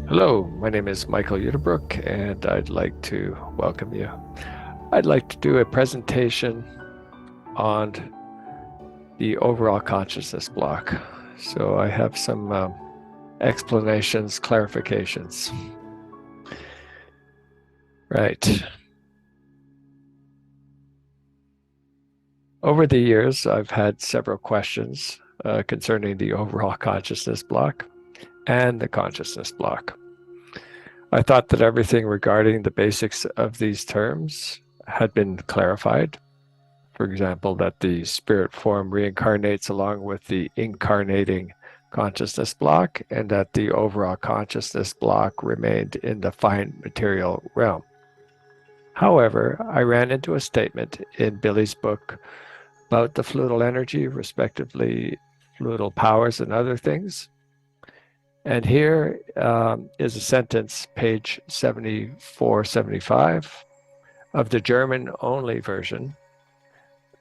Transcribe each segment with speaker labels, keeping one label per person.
Speaker 1: Hello, my name is Michael Uyttebroek, and I'd like to welcome you. I'd like to do a presentation on the overall consciousness block. So I have some explanations, clarifications. Right. Over the years, I've had several questions concerning the overall consciousness block and the consciousness block. I thought that everything regarding the basics of these terms had been clarified. For example, that the spirit form reincarnates along with the incarnating consciousness block, and that the overall consciousness block remained in the fine material realm. However, I ran into a statement in Billy's book about the Fluidal-Energy, respectively Fluidal-Powers and other things. And here is a sentence, page 74, 75 of the German-only version.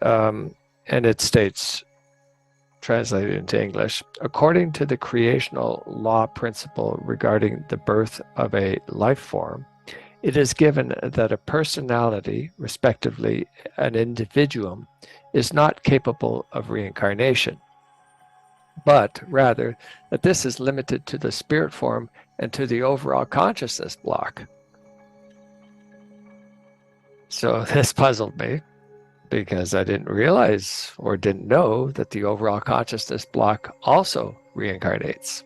Speaker 1: And it states, translated into English, according to the creational law principle regarding the birth of a life form, it is given that a personality, respectively an individuum, is not capable of reincarnation, but rather that this is limited to the spirit form and to the overall consciousness block. So this puzzled me, because I didn't realize or didn't know that the overall consciousness block also reincarnates.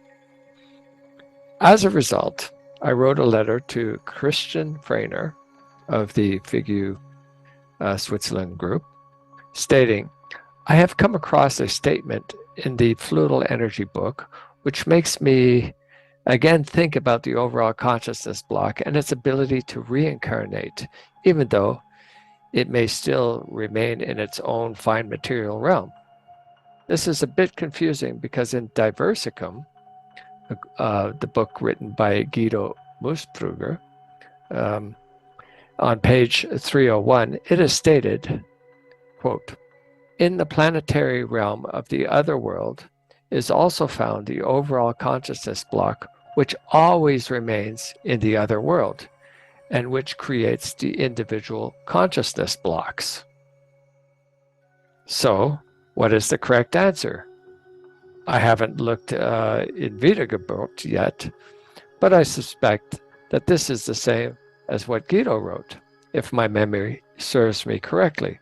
Speaker 1: As a result, I wrote a letter to Christian Frehner of the FIGU Switzerland group, stating, I have come across a statement in the Fluidal-Energy book, which makes me again think about the overall consciousness block and its ability to reincarnate, even though it may still remain in its own fine material realm. This is a bit confusing because in Diversikum, the book written by Guido Musprüger, on page 301, it is stated, quote, in the planetary realm of the other world is also found the overall consciousness block, which always remains in the other world, and which creates the individual consciousness blocks. So, what is the correct answer? I haven't looked in Wiedergeburt yet, but I suspect that this is the same as what Guido wrote, if my memory serves me correctly,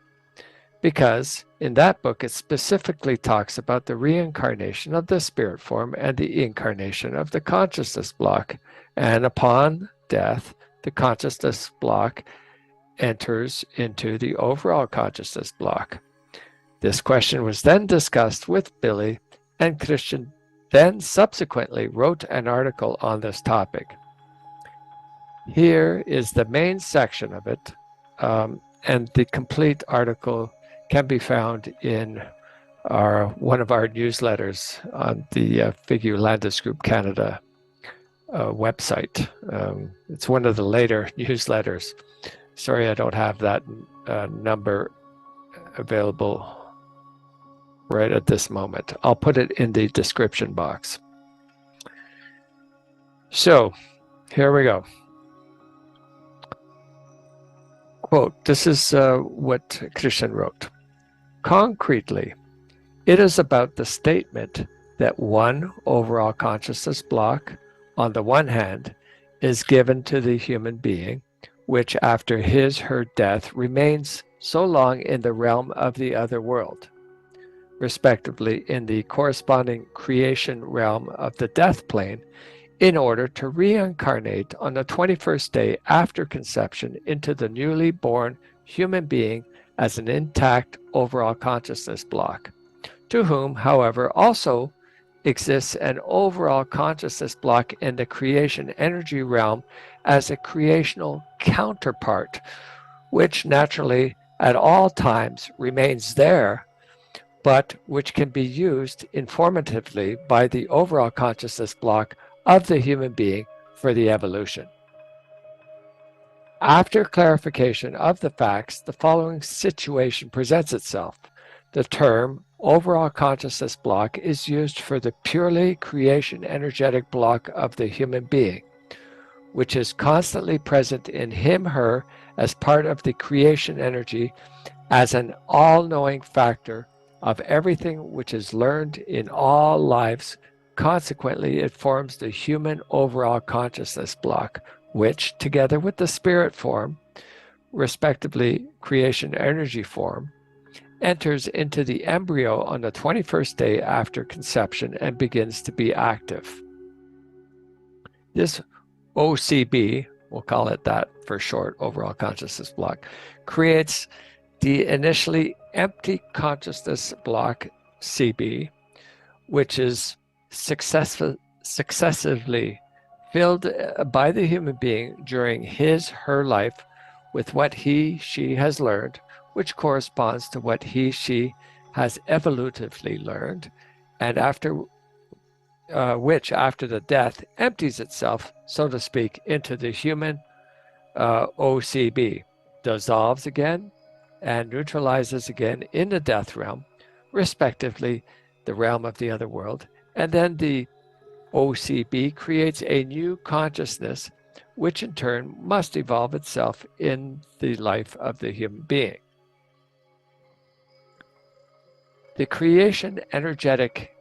Speaker 1: because in that book it specifically talks about the reincarnation of the spirit form and the incarnation of the consciousness block, and upon death, the consciousness block enters into the overall consciousness block. This question was then discussed with Billy, and Christian then subsequently wrote an article on this topic. Here is the main section of it, and the complete article can be found in one of our newsletters on the FIGU-Landesgruppe Canada website. It's one of the later newsletters. Sorry, I don't have that number available right at this moment. I'll put it in the description box. So, here we go. Quote, this is what Christian wrote. Concretely, it is about the statement that one overall consciousness block, on the one hand, is given to the human being, which after his/her death remains so long in the realm of the other world, respectively in the corresponding creation realm of the death plane, in order to reincarnate on the 21st day after conception into the newly born human being as an intact overall consciousness block, to whom, however, also exists an overall consciousness block in the creation energy realm as a creational counterpart, which naturally at all times remains there, but which can be used informatively by the overall consciousness block of the human being for the evolution. After clarification of the facts, the following situation presents itself. The term overall consciousness block is used for the purely creation energetic block of the human being, which is constantly present in him, her, as part of the creation energy, as an all-knowing factor of everything which is learned in all lives. Consequently, it forms the human overall consciousness block, which, together with the spirit form, respectively creation energy form, enters into the embryo on the 21st day after conception and begins to be active. This OCB, we'll call it that for short, overall consciousness block, creates the initially empty consciousness block, CB, which is successively filled by the human being during his, her life with what he, she has learned, which corresponds to what he, she has evolutively learned, and after which, after the death, empties itself, so to speak, into the human OCB, dissolves again, and neutralizes again in the death realm, respectively, the realm of the other world. And then the OCB creates a new consciousness, which in turn must evolve itself in the life of the human being. The creation energetic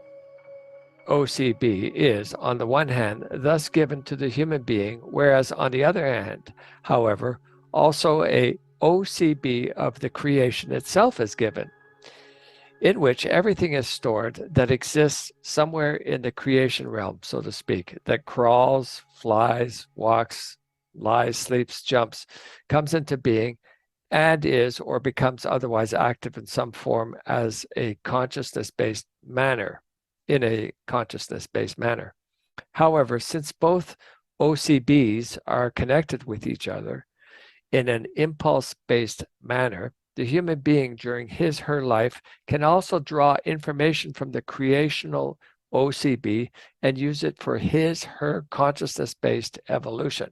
Speaker 1: OCB is, on the one hand, thus given to the human being, whereas on the other hand, however, also a OCB of the creation itself is given, in which everything is stored that exists somewhere in the creation realm, so to speak, that crawls, flies, walks, lies, sleeps, jumps, comes into being, and is or becomes otherwise active in some form as a consciousness-based manner, in a consciousness-based manner. However, since both OCBs are connected with each other in an impulse-based manner, the human being during his, her life can also draw information from the creational OCB and use it for his, her consciousness-based evolution.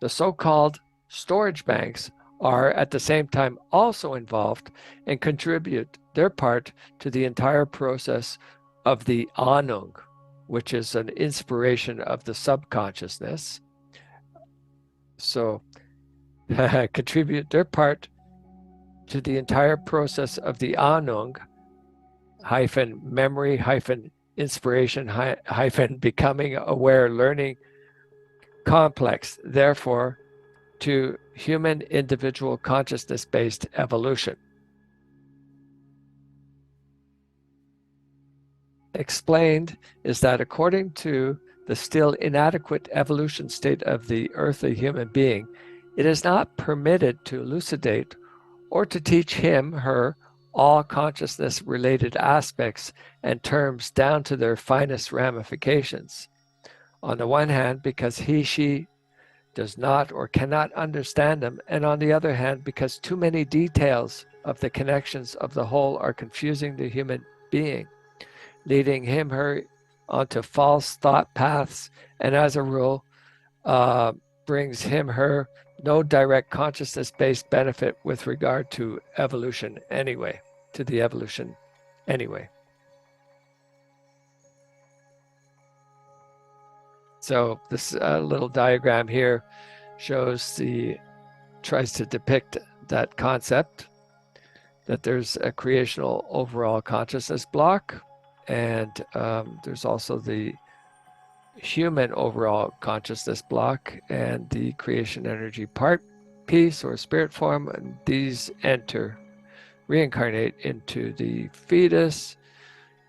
Speaker 1: The so-called storage banks are at the same time also involved and contribute their part to the entire process of the Ahnung, which is an inspiration of the subconsciousness. So contribute their part to the entire process of the Ahnung, hyphen memory, hyphen inspiration, hyphen becoming aware, learning complex, therefore, to human individual consciousness-based evolution. Explained is that according to the still inadequate evolution state of the earthly human being, it is not permitted to elucidate or to teach him, her, all consciousness-related aspects and terms down to their finest ramifications. On the one hand, because he, she does not or cannot understand them, and on the other hand, because too many details of the connections of the whole are confusing the human being, leading him, her, onto false thought paths, and as a rule, brings him, her, no direct consciousness-based benefit with regard to evolution anyway, to the evolution anyway. So this little diagram here tries to depict that concept, that there's a creational overall consciousness block, and there's also the human overall consciousness block and the creation energy part piece or spirit form, and these reincarnate into the fetus,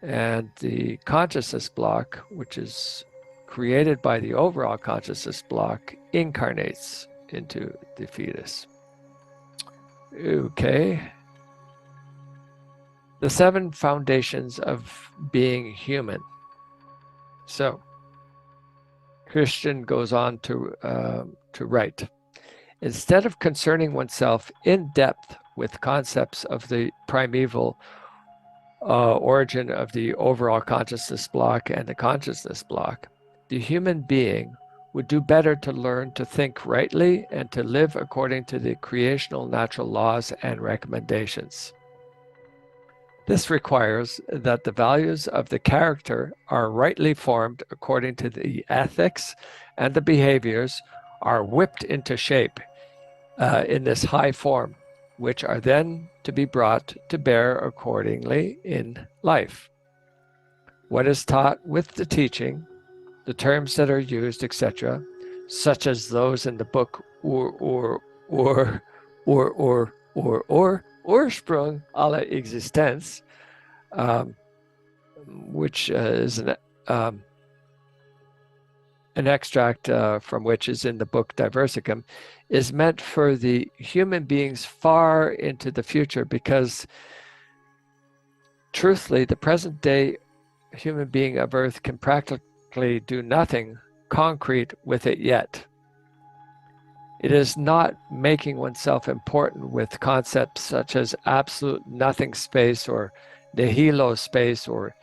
Speaker 1: and the consciousness block, which is created by the overall consciousness block, incarnates into the fetus. Okay. The 7 foundations of being human. So, Christian goes on to write, instead of concerning oneself in depth with concepts of the primeval origin of the overall consciousness block and the consciousness block, the human being would do better to learn to think rightly and to live according to the creational natural laws and recommendations. This requires that the values of the character are rightly formed according to the ethics, and the behaviors are whipped into shape in this high form, which are then to be brought to bear accordingly in life. What is taught with the teaching, the terms that are used, etc., such as those in the book Ursprung aller Existenz, which is an extract from which is in the book Diversikum, is meant for the human beings far into the future, because truthfully, the present day human being of Earth can practically do nothing concrete with it yet. It is not making oneself important with concepts such as absolute nothing space or nihilo space or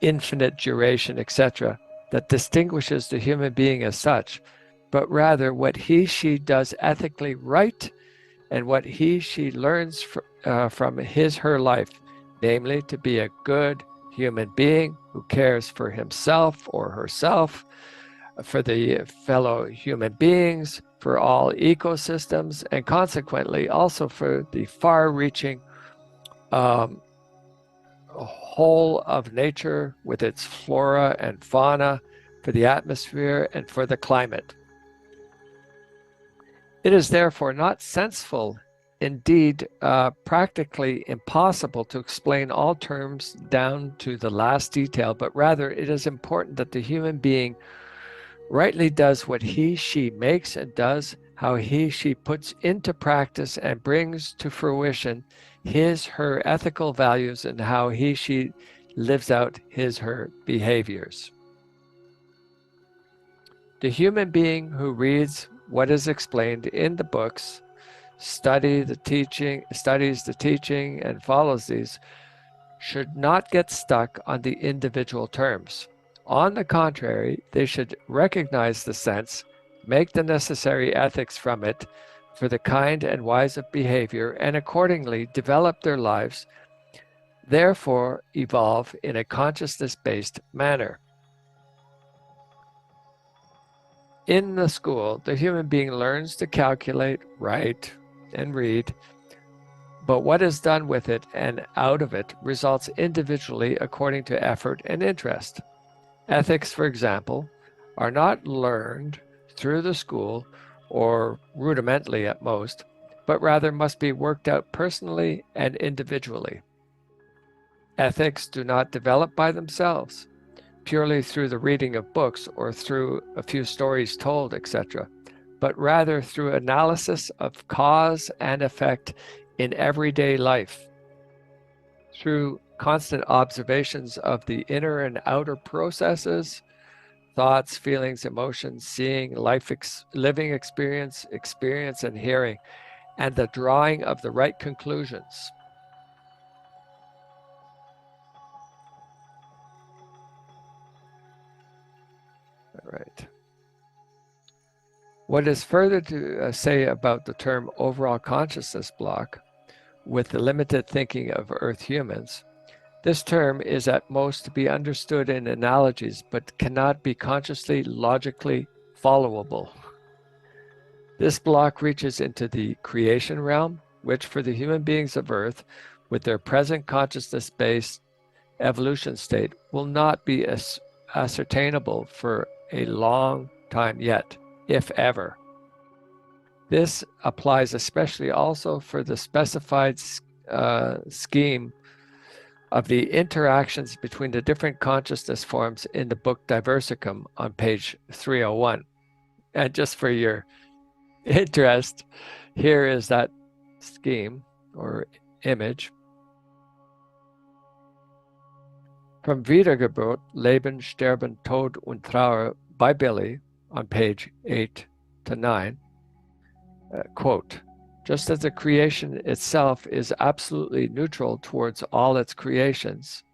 Speaker 1: infinite duration, etc., that distinguishes the human being as such, but rather what he/she does ethically right and what he/she learns from his/her life, namely to be a good human being who cares for himself or herself, for the fellow human beings, for all ecosystems, and consequently also for the far-reaching whole of nature with its flora and fauna, for the atmosphere and for the climate. It is therefore not senseful, indeed practically impossible, to explain all terms down to the last detail, but rather it is important that the human being rightly does what he/she makes and does how he/she puts into practice and brings to fruition his/her ethical values, and how he/she lives out his/her behaviors. The human being who reads what is explained in the books, studies the teaching, and follows these, should not get stuck on the individual terms. On the contrary, they should recognize the sense, make the necessary ethics from it for the kind and wise of behavior, and accordingly develop their lives, therefore evolve in a consciousness-based manner. In the school, the human being learns to calculate, write, and read, but what is done with it and out of it results individually according to effort and interest. Ethics, for example, are not learned through the school, or rudimentally at most, but rather must be worked out personally and individually. Ethics do not develop by themselves, purely through the reading of books or through a few stories told, etc., but rather through analysis of cause and effect in everyday life, through constant observations of the inner and outer processes, thoughts, feelings, emotions, seeing, living experience and hearing, and the drawing of the right conclusions. All right. What is further to say about the term overall consciousness block with the limited thinking of Earth humans? This term is at most to be understood in analogies, but cannot be consciously, logically followable. This block reaches into the creation realm, which for the human beings of Earth, with their present consciousness-based evolution state, will not be ascertainable for a long time yet, if ever. This applies especially also for the specified scheme of the interactions between the different consciousness forms in the book Diversikum on page 301. And just for your interest, here is that scheme or image. From Wiedergeburt, Leben, Sterben, Tod und Trauer by Billy on page 8 to 9. Quote, just as the creation itself is absolutely neutral towards all its creations,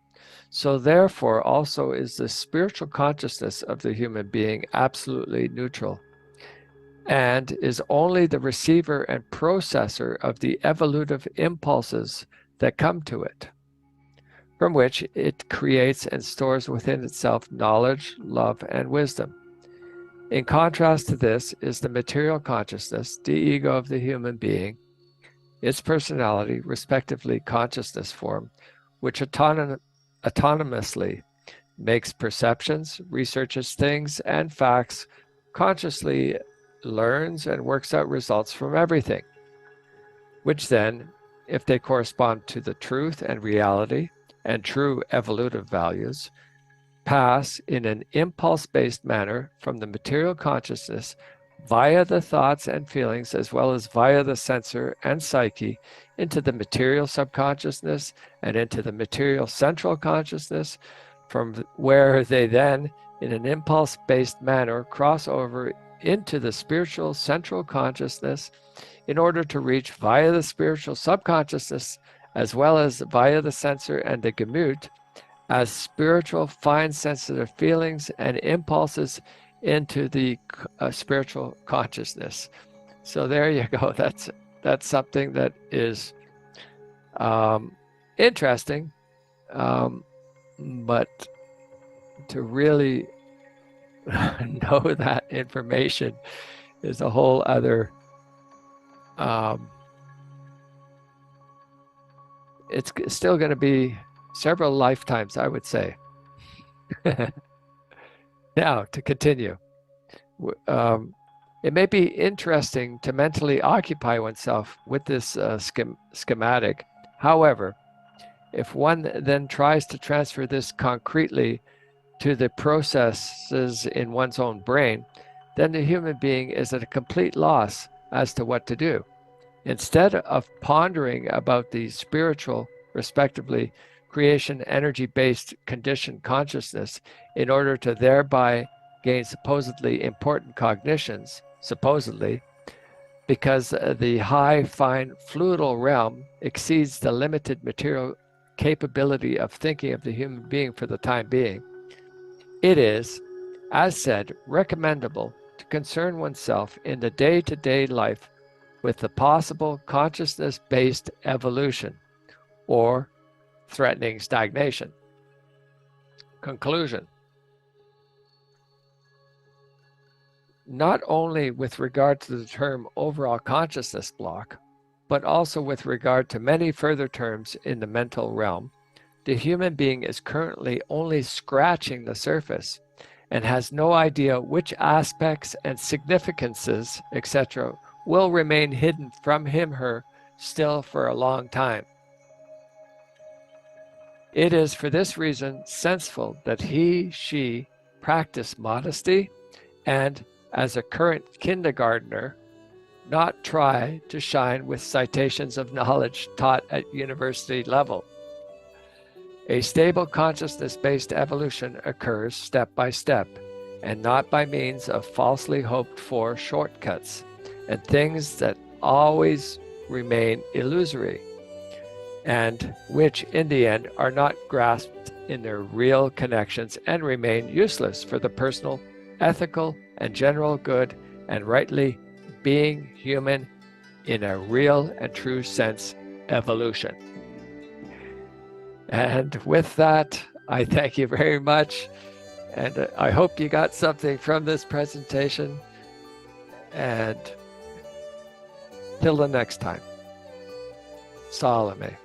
Speaker 1: so therefore also is the spiritual consciousness of the human being absolutely neutral, and is only the receiver and processor of the evolutive impulses that come to it. from which it creates and stores within itself knowledge, love, and wisdom. In contrast to this is the material consciousness, the ego of the human being, its personality, respectively consciousness form, which autonomously makes perceptions, researches things and facts, consciously learns and works out results from everything, which then, if they correspond to the truth and reality and true evolutive values, pass in an impulse-based manner from the material consciousness via the thoughts and feelings as well as via the sensor and psyche into the material subconsciousness and into the material central consciousness, from where they then, in an impulse-based manner, cross over into the spiritual central consciousness in order to reach via the spiritual subconsciousness as well as via the sensor and the gemut as spiritual fine sensitive feelings and impulses into the spiritual consciousness. So there you go. That's something that is interesting, but to really know that information is a whole other it's still going to be several lifetimes, I would say. Now, to continue, it may be interesting to mentally occupy oneself with this schematic. However, if one then tries to transfer this concretely to the processes in one's own brain, then the human being is at a complete loss as to what to do. Instead of pondering about the spiritual, respectively, creation energy-based conditioned consciousness in order to thereby gain supposedly important cognitions, supposedly, because the high, fine, fluidal realm exceeds the limited material capability of thinking of the human being for the time being, it is, as said, recommendable to concern oneself in the day-to-day life with the possible consciousness-based evolution or threatening stagnation. Conclusion. Not only with regard to the term overall consciousness block, but also with regard to many further terms in the mental realm, the human being is currently only scratching the surface and has no idea which aspects and significances, etc., will remain hidden from him/her still for a long time. It is for this reason senseful that he/she practice modesty and, as a current kindergartner, not try to shine with citations of knowledge taught at university level. A stable consciousness-based evolution occurs step by step, and not by means of falsely hoped-for shortcuts and things that always remain illusory, and which in the end are not grasped in their real connections and remain useless for the personal, ethical, and general good, and rightly being human in a real and true sense evolution. And with that, I thank you very much, and I hope you got something from this presentation, and till the next time, Salome.